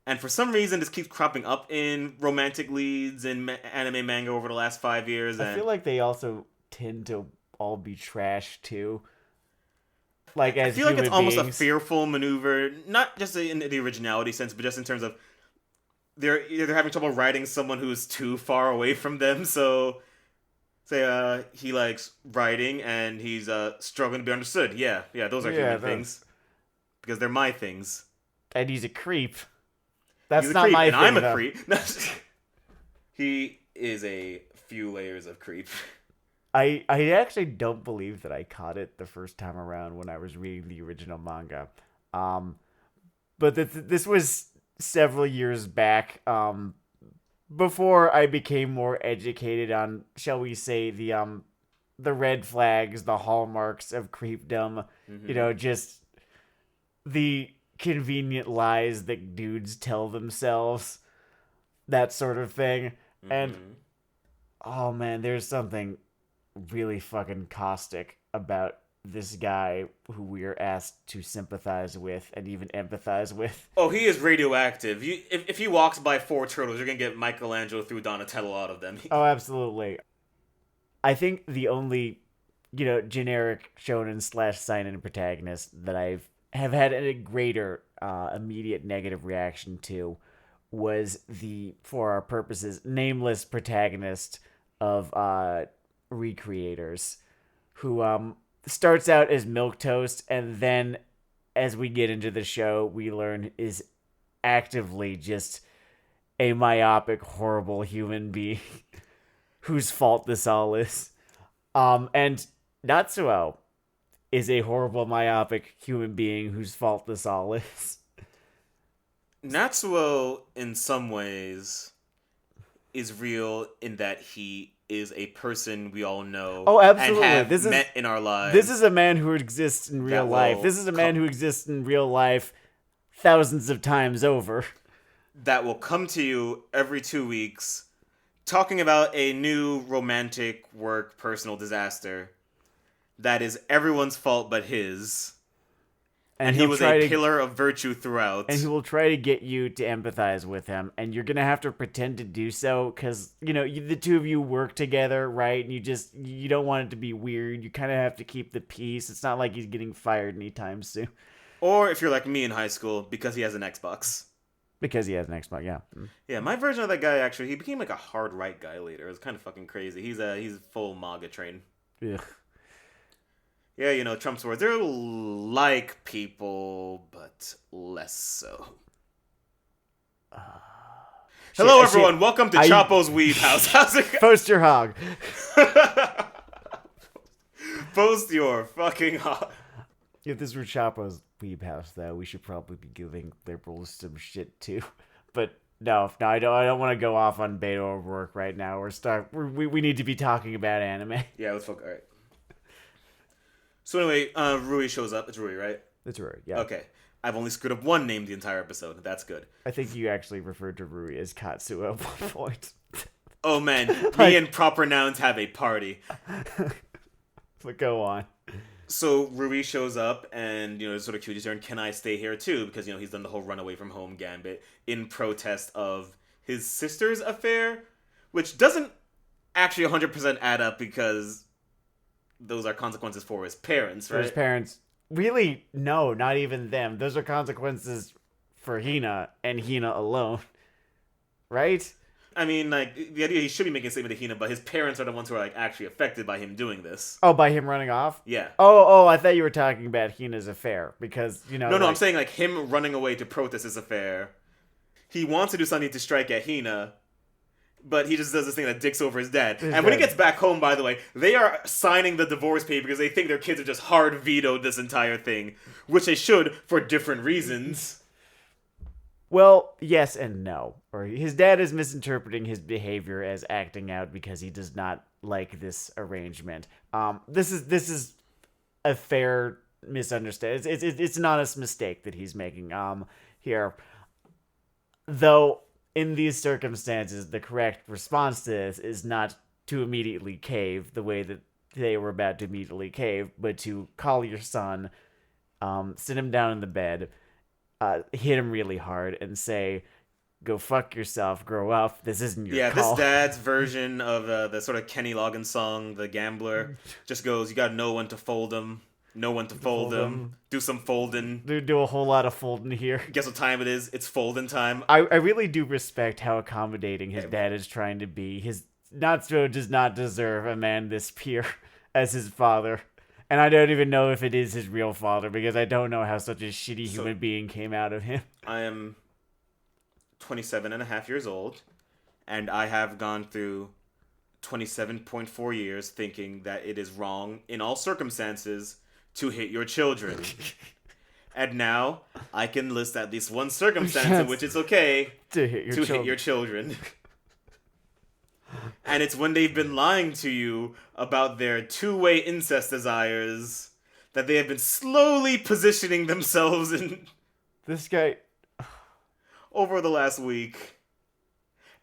[SPEAKER 1] And for some reason, this keeps cropping up in romantic leads in anime manga over the last 5 years.
[SPEAKER 2] I feel like they also tend to all be trash, too. Like, as
[SPEAKER 1] I feel like it's almost a
[SPEAKER 2] beings.
[SPEAKER 1] fearful maneuver, not just in the originality sense, but just in terms of they're having trouble writing someone who's too far away from them. So, say he likes writing and he's struggling to be understood. Yeah, those are human things because they're my things.
[SPEAKER 2] And he's a creep. That's
[SPEAKER 1] He's a
[SPEAKER 2] not
[SPEAKER 1] creep,
[SPEAKER 2] my
[SPEAKER 1] and
[SPEAKER 2] thing,
[SPEAKER 1] I'm a
[SPEAKER 2] though.
[SPEAKER 1] creep. He is a few layers of creep.
[SPEAKER 2] I actually don't believe that I caught it the first time around when I was reading the original manga. But this was several years back, before I became more educated on, shall we say, the red flags, the hallmarks of creepdom.
[SPEAKER 1] Mm-hmm.
[SPEAKER 2] You know, just the convenient lies that dudes tell themselves, that sort of thing.
[SPEAKER 1] Mm-hmm.
[SPEAKER 2] And oh man, there's something really fucking caustic about this guy who we are asked to sympathize with and even empathize with.
[SPEAKER 1] Oh, he is radioactive. If he walks by 4 turtles, you're gonna get Michelangelo through Donatello out of them.
[SPEAKER 2] Oh, absolutely. I think the only, generic shonen / seinen protagonist that have had a greater immediate negative reaction to was the, for our purposes, nameless protagonist of Recreators, who starts out as milquetoast and then, as we get into the show, we learn is actively just a myopic, horrible human being whose fault this all is. And Natsuo is a horrible, myopic human being whose fault this all is.
[SPEAKER 1] Natsuo, in some ways, is real in that he is a person we all know.
[SPEAKER 2] Oh, absolutely.
[SPEAKER 1] And have met in our lives.
[SPEAKER 2] This is a man who exists in real life. This is a man who exists in real life thousands of times over.
[SPEAKER 1] That will come to you every 2 weeks, talking about a new romantic work personal disaster that is everyone's fault but his. And he was a pillar of virtue throughout.
[SPEAKER 2] And he will try to get you to empathize with him. And you're going to have to pretend to do so because, the two of you work together, right? And you don't want it to be weird. You kind of have to keep the peace. It's not like he's getting fired anytime soon.
[SPEAKER 1] Or if you're like me in high school, because he has an Xbox.
[SPEAKER 2] Because he has an Xbox, yeah.
[SPEAKER 1] Yeah, my version of that guy, actually, he became like a hard right guy later. It was kind of fucking crazy. He's full MAGA train.
[SPEAKER 2] Ugh.
[SPEAKER 1] Yeah, Trump's words. They're like people, but less so. Hello, everyone. Welcome to Chapo's Weeb House. How's it going?
[SPEAKER 2] Post your hog.
[SPEAKER 1] Post your fucking hog.
[SPEAKER 2] If this were Chapo's Weeb House, though, we should probably be giving liberals some shit, too. But no, I don't want to go off on Beto O'Rourke right now. We need to be talking about anime.
[SPEAKER 1] Yeah, let's focus. All right. So anyway, Rui shows up. It's Rui, right?
[SPEAKER 2] It's Rui, yeah.
[SPEAKER 1] Okay. I've only screwed up one name the entire episode. That's good.
[SPEAKER 2] I think you actually referred to Rui as Katsuo at one point.
[SPEAKER 1] Oh man, me and proper nouns have a party.
[SPEAKER 2] But go on.
[SPEAKER 1] So Rui shows up and, sort of accuses her, and can I stay here too? Because, he's done the whole run away from home gambit in protest of his sister's affair, which doesn't actually 100% add up because those are consequences for his parents, right?
[SPEAKER 2] For his parents. Really, no, not even them. Those are consequences for Hina and Hina alone. Right?
[SPEAKER 1] I mean, like, the idea he should be making a statement to Hina, but his parents are the ones who are, like, actually affected by him doing this.
[SPEAKER 2] Oh, by him running off?
[SPEAKER 1] Yeah.
[SPEAKER 2] Oh, I thought you were talking about Hina's affair, because,
[SPEAKER 1] No, I'm saying, like, him running away to protest his affair. He wants to do something to strike at Hina, But he just does this thing that dicks over his dad.
[SPEAKER 2] His
[SPEAKER 1] And when he
[SPEAKER 2] dad.
[SPEAKER 1] gets back home, by the way, they are signing the divorce papers because they think their kids have just hard vetoed this entire thing. Which they should, for different reasons.
[SPEAKER 2] Well, yes and no. Or his dad is misinterpreting his behavior as acting out because he does not like this arrangement. This is a fair misunderstanding. It's an honest mistake that he's making here. Though in these circumstances, the correct response to this is not to immediately cave the way that they were about to immediately cave, but to call your son, sit him down in the bed, hit him really hard, and say, "Go fuck yourself, grow up. This isn't your call."
[SPEAKER 1] This dad's version of the sort of Kenny Loggins song, "The Gambler," just goes, "You gotta know when to fold him, know when to fold him, do some folding."
[SPEAKER 2] Do a whole lot of folding here.
[SPEAKER 1] Guess what time it is? It's folding time.
[SPEAKER 2] I really do respect how accommodating his dad is trying to be. His Natsuo does not deserve a man this pure as his father. And I don't even know if it is his real father, because I don't know how such a shitty human being came out of him.
[SPEAKER 1] I am 27 and a half years old, and I have gone through 27.4 years thinking that it is wrong in all circumstances to hit your children. And now I can list at least one circumstance in which it's okay
[SPEAKER 2] to hit
[SPEAKER 1] your children. And it's when they've been lying to you about their two-way incest desires that they have been slowly positioning themselves in
[SPEAKER 2] This guy...
[SPEAKER 1] over the last week,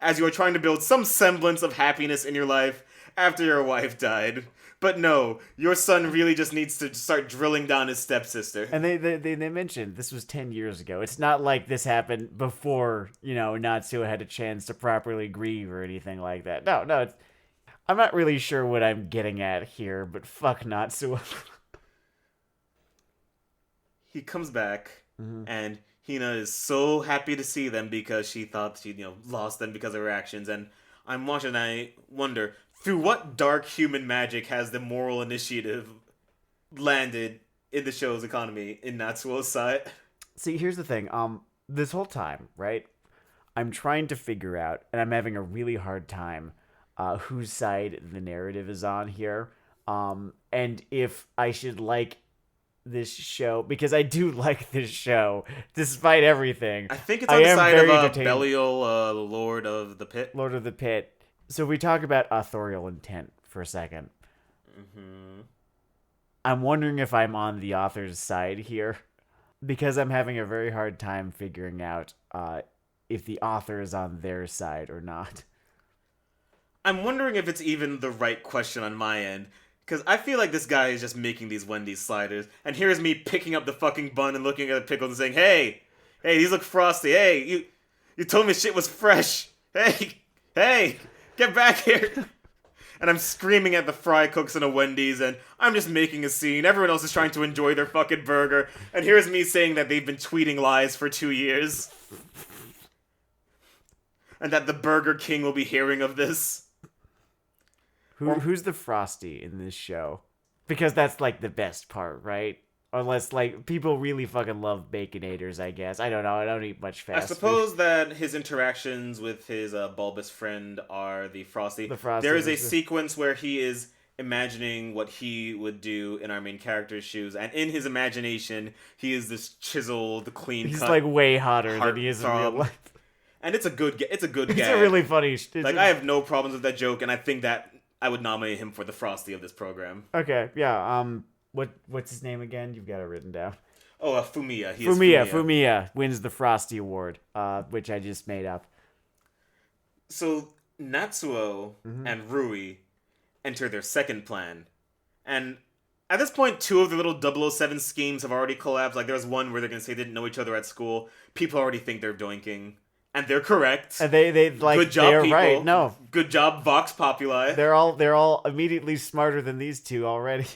[SPEAKER 1] as you are trying to build some semblance of happiness in your life after your wife died. But no, your son really just needs to start drilling down his stepsister.
[SPEAKER 2] And they mentioned this was 10 years ago. It's not like this happened before, Natsuo had a chance to properly grieve or anything like that. No, I'm not really sure what I'm getting at here, but fuck Natsuo.
[SPEAKER 1] He comes back, and Hina is so happy to see them because she thought she, lost them because of her actions. And I'm watching and I wonder, through what dark human magic has the moral initiative landed in the show's economy in Natsuo's side?
[SPEAKER 2] See, here's the thing. This whole time, right, I'm trying to figure out, and I'm having a really hard time, whose side the narrative is on here. And if I should like this show, because I do like this show, despite everything.
[SPEAKER 1] I think it's on the side of Belial, Lord of the Pit.
[SPEAKER 2] Lord of the Pit. So we talk about authorial intent for a second. I'm wondering if I'm on the author's side here, because I'm having a very hard time figuring out if the author is on their side or not.
[SPEAKER 1] I'm wondering if it's even the right question on my end, because I feel like this guy is just making these Wendy's sliders, and here's me picking up the fucking bun and looking at the pickles and saying, hey, these look frosty. Hey, you told me shit was fresh. Hey, get back here. And I'm screaming at the fry cooks in a Wendy's, and I'm just making a scene. Everyone else is trying to enjoy their fucking burger, and here's me saying that they've been tweeting lies for 2 years. And that the Burger King will be hearing of this.
[SPEAKER 2] Who's the Frosty in this show? Because that's, like, the best part, right? Unless, like, people really fucking love Baconators, I guess. I don't know. I don't eat much fast food.
[SPEAKER 1] I suppose that his interactions with his bulbous friend are the Frosty. There is a sequence where he is imagining what he would do in our main character's shoes, and in his imagination, he is this chiseled, clean-cut.
[SPEAKER 2] He's, like, way hotter than he is in real life.
[SPEAKER 1] And it's a good gag. It's
[SPEAKER 2] a really funny...
[SPEAKER 1] I have no problems with that joke, and I think that I would nominate him for the Frosty of this program.
[SPEAKER 2] Okay, yeah, what's his name again? You've got it written down.
[SPEAKER 1] Oh, Fumiya.
[SPEAKER 2] Fumiya wins the Frosty Award, which I just made up.
[SPEAKER 1] So, Natsuo and Rui enter their second plan. And at this point, 2 of the little 007 schemes have already collapsed. Like, there's one where they're going to say they didn't know each other at school. People already think they're doinking. And they're correct.
[SPEAKER 2] And they like,
[SPEAKER 1] good job,
[SPEAKER 2] they're
[SPEAKER 1] people.
[SPEAKER 2] Right. No.
[SPEAKER 1] Good job, Vox Populi.
[SPEAKER 2] They're all immediately smarter than these 2 already.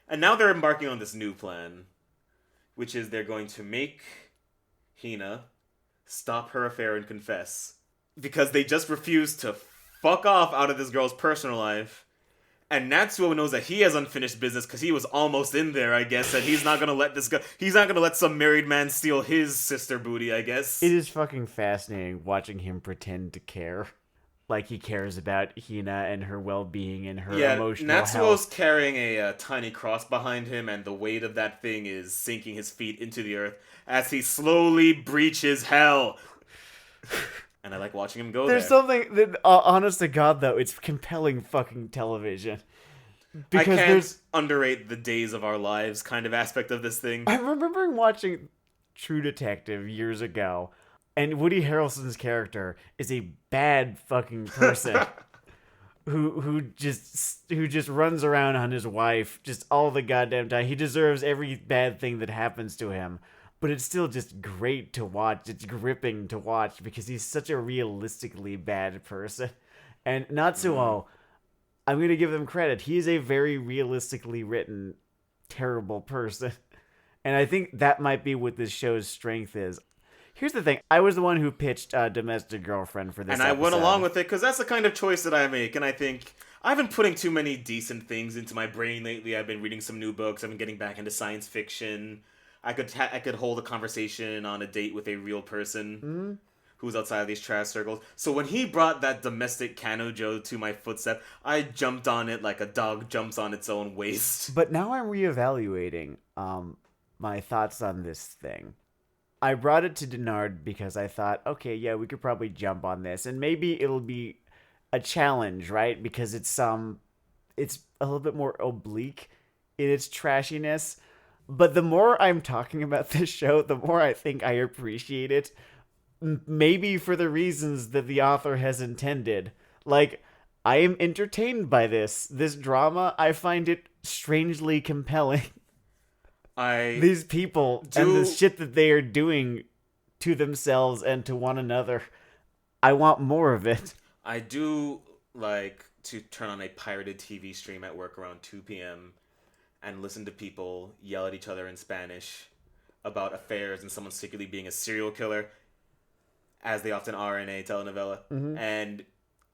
[SPEAKER 1] And now they're embarking on this new plan, which is they're going to make Hina stop her affair and confess. Because they just refuse to fuck off out of this girl's personal life. And Natsuo knows that he has unfinished business because he was almost in there, I guess, and he's not going to let this go. He's not going to let some married man steal his sister booty, I guess.
[SPEAKER 2] It is fucking fascinating watching him pretend to care. like he cares about Hina and her well-being and her
[SPEAKER 1] Yeah,
[SPEAKER 2] emotional
[SPEAKER 1] Natsuo's
[SPEAKER 2] health.
[SPEAKER 1] carrying a tiny cross behind him, and the weight of that thing is sinking his feet into the earth as he slowly breaches hell. And I like watching him go
[SPEAKER 2] There's
[SPEAKER 1] there.
[SPEAKER 2] something that, honest to God, though, it's compelling fucking television.
[SPEAKER 1] I
[SPEAKER 2] Because
[SPEAKER 1] can't underrate the days of our lives kind of aspect of this thing.
[SPEAKER 2] I'm remembering watching True Detective years ago, and Woody Harrelson's character is a bad fucking person who just runs around on his wife just all the goddamn time. He deserves every bad thing that happens to him. But it's still just great to watch. It's gripping to watch because he's such a realistically bad person. And Natsuo, I'm going to give them credit. He is a very realistically written, terrible person. And I think that might be what this show's strength is. Here's the thing. I was the one who pitched Domestic Girlfriend for this
[SPEAKER 1] And I went
[SPEAKER 2] episode.
[SPEAKER 1] along with it because that's the kind of choice that I make. And I think I've been putting too many decent things into my brain lately. I've been reading some new books. I've been getting back into science fiction. I could hold a conversation on a date with a real person who's outside of these trash circles. So when he brought that domestic Kanojo to my footstep, I jumped on it like a dog jumps on its own waist.
[SPEAKER 2] But now I'm reevaluating my thoughts on this thing. I brought it to Denard because I thought, okay, yeah, we could probably jump on this, and maybe it'll be a challenge, right? Because it's a little bit more oblique in its trashiness. But the more I'm talking about this show, the more I think I appreciate it. Maybe for the reasons that the author has intended. Like, I am entertained by this drama. I find it strangely compelling. These people and the shit that they are doing to themselves and to one another. I want more of it.
[SPEAKER 1] I do like to turn on a pirated TV stream at work around 2 p.m. and listen to people yell at each other in Spanish about affairs and someone secretly being a serial killer, as they often are in a telenovela.
[SPEAKER 2] Mm-hmm.
[SPEAKER 1] And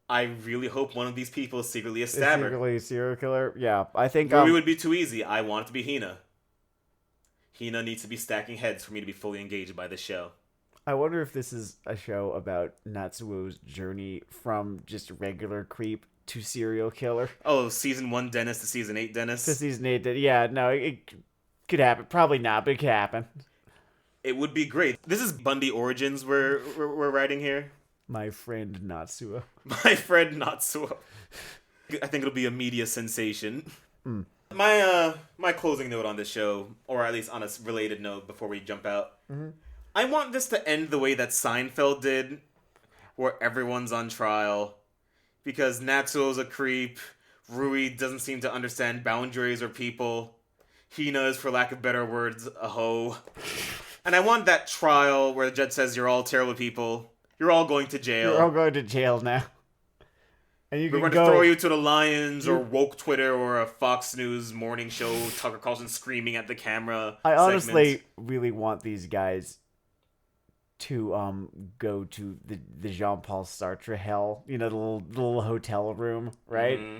[SPEAKER 1] I really hope one of these people is secretly a stabber.
[SPEAKER 2] Secretly a serial killer? Yeah, I think...
[SPEAKER 1] Rui would be too easy. I want it to be Hina. Hina needs to be stacking heads for me to be fully engaged by this show.
[SPEAKER 2] I wonder if this is a show about Natsuo's journey from just regular creep to serial killer.
[SPEAKER 1] Oh, season 1 Dennis to season 8 Dennis?
[SPEAKER 2] To season 8, yeah, no, it could happen. Probably not, but it could happen.
[SPEAKER 1] It would be great. This is Bundy Origins we're writing here.
[SPEAKER 2] My friend Natsuo.
[SPEAKER 1] My friend Natsuo. I think it'll be a media sensation. My closing note on this show, or at least on a related note before we jump out. I want this to end the way that Seinfeld did, where everyone's on trial. Because Natsuo's a creep, Rui doesn't seem to understand boundaries or people, Hina is, for lack of better words, a hoe. And I want that trial where the judge says, you're all terrible people, you're all going to jail.
[SPEAKER 2] You're all going to jail now. And
[SPEAKER 1] We're going to throw you to the lions, or woke Twitter, or a Fox News morning show, Tucker Carlson screaming at the camera.
[SPEAKER 2] I honestly really want these guys to go to the Jean-Paul Sartre hell, the little hotel room, right? Mm-hmm.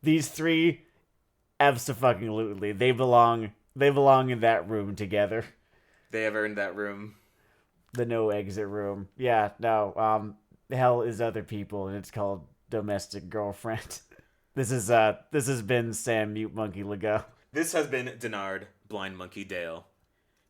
[SPEAKER 2] These three, abso-fucking-lutely, they belong in that room together.
[SPEAKER 1] They have earned that room.
[SPEAKER 2] The no exit room. Yeah, no. Hell is other people, and it's called Domestic Girlfriend. This has been Sam Mute Monkey Lego.
[SPEAKER 1] This has been Denard Blind Monkey Dale.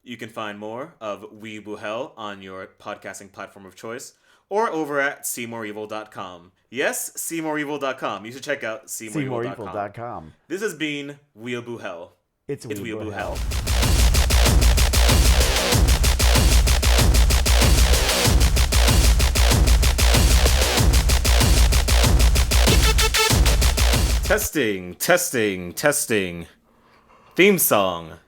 [SPEAKER 1] You can find more of Weeaboo Hell on your podcasting platform of choice, or over at SeyMoreEvil.com. Yes, SeyMoreEvil.com. You should check out SeyMoreEvil.com. This has been Weeaboo Hell.
[SPEAKER 2] It's Weeaboo Hell.
[SPEAKER 1] Testing. Theme song.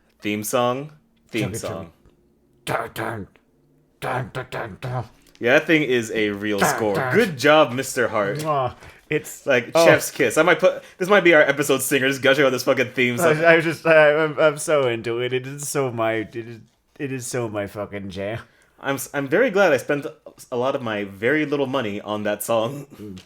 [SPEAKER 1] Yeah, that thing is a real score. Good job, Mr. Hart.
[SPEAKER 2] It's
[SPEAKER 1] like chef's kiss. This might be our episode singers gushing on this fucking theme song.
[SPEAKER 2] I'm so into it. It is so my fucking jam.
[SPEAKER 1] I'm very glad I spent a lot of my very little money on that song.